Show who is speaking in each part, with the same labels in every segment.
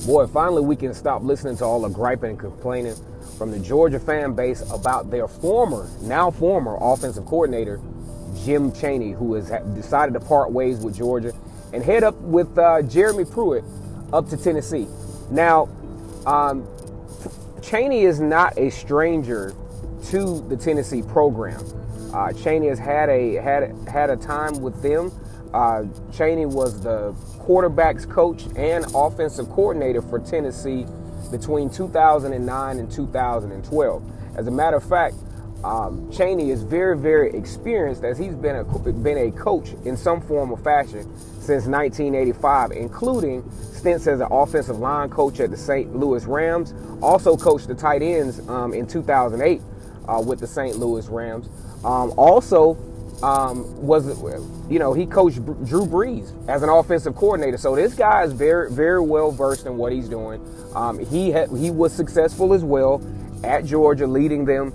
Speaker 1: Boy, finally we can stop listening to all the griping and complaining from the Georgia fan base about their now former offensive coordinator, Jim Cheney, who has decided to part ways with Georgia and head up with Jeremy Pruitt up to Tennessee. Now, Cheney is not a stranger to the Tennessee program. Cheney has had a time with them. Cheney was the quarterbacks coach and offensive coordinator for Tennessee between 2009 and 2012. As a matter of fact, Cheney is very, very experienced, as he's been a coach in some form or fashion since 1985, including stints as an offensive line coach at the St. Louis Rams. Also coached the tight ends in 2008 with the St. Louis Rams. He coached Drew Brees as an offensive coordinator. So this guy is very, very well versed in what he's doing. He was successful as well at Georgia, leading them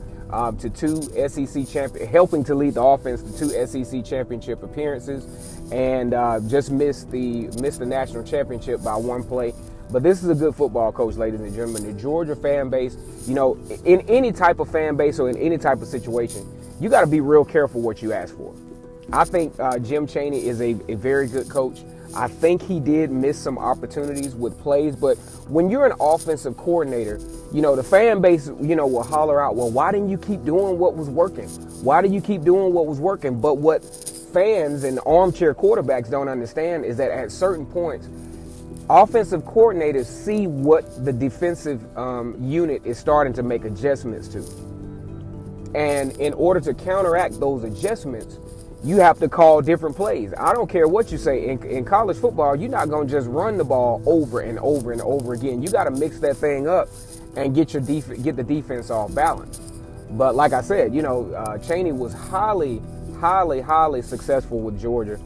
Speaker 1: to two SEC helping to lead the offense to two SEC championship appearances, and just missed the national championship by one play. But this is a good football coach, ladies and gentlemen. The Georgia fan base, in any type of fan base or in any type of situation, you got to be real careful what you ask for. I think Jim Cheney is a very good coach. I think he did miss some opportunities with plays, but when you're an offensive coordinator, the fan base, will holler out, well, why didn't you keep doing what was working? Why did you keep doing what was working? But what fans and armchair quarterbacks don't understand is that at certain points, offensive coordinators see what the defensive unit is starting to make adjustments to. And in order to counteract those adjustments, you have to call different plays. I don't care what you say. In college football, you're not going to just run the ball over and over and over again. You got to mix that thing up and get the defense off balance. But like I said, Cheney was highly, highly, highly successful with Georgia.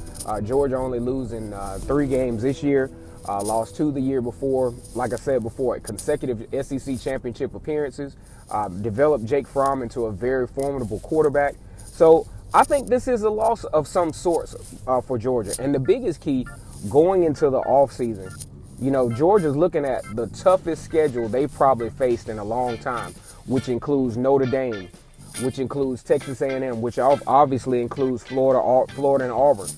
Speaker 1: Georgia only losing 3 games this year. Lost 2 the year before. Like I said before, consecutive SEC championship appearances. Developed Jake Fromm into a very formidable quarterback. So I think this is a loss of some sorts for Georgia. And the biggest key going into the offseason, Georgia's looking at the toughest schedule they probably faced in a long time, which includes Notre Dame, which includes Texas A&M, which obviously includes Florida and Auburn.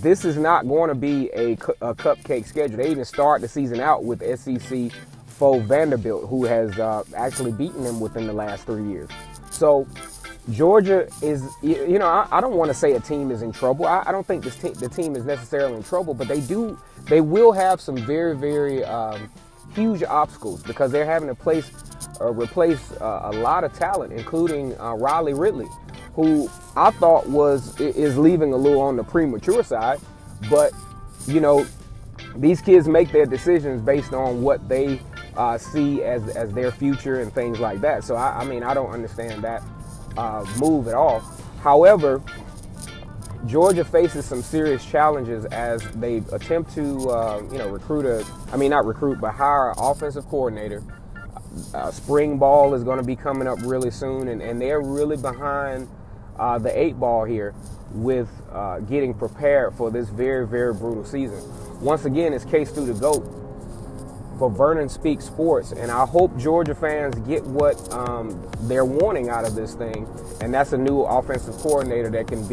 Speaker 1: This is not going to be a cupcake schedule. They even start the season out with SEC foe Vanderbilt, who has actually beaten them within the last 3 years. So Georgia is, I don't want to say a team is in trouble. I don't think the team is necessarily in trouble, but they will have some very, very huge obstacles because they're having to replace a lot of talent, including Riley Ridley, who I thought is leaving a little on the premature side. But, these kids make their decisions based on what they see as their future and things like that. So, I don't understand that move at all. However, Georgia faces some serious challenges as they attempt to, hire an offensive coordinator. Spring ball is going to be coming up really soon, and they're really behind the 8 ball here with getting prepared for this very, very brutal season. Once again, it's Case through the GOAT for Vernon Speaks Sports, and I hope Georgia fans get what they're wanting out of this thing, and that's a new offensive coordinator that can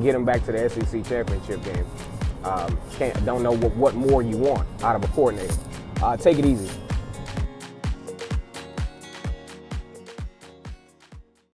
Speaker 1: get them back to the SEC championship game. Don't know what more you want out of a coordinator. Take it easy.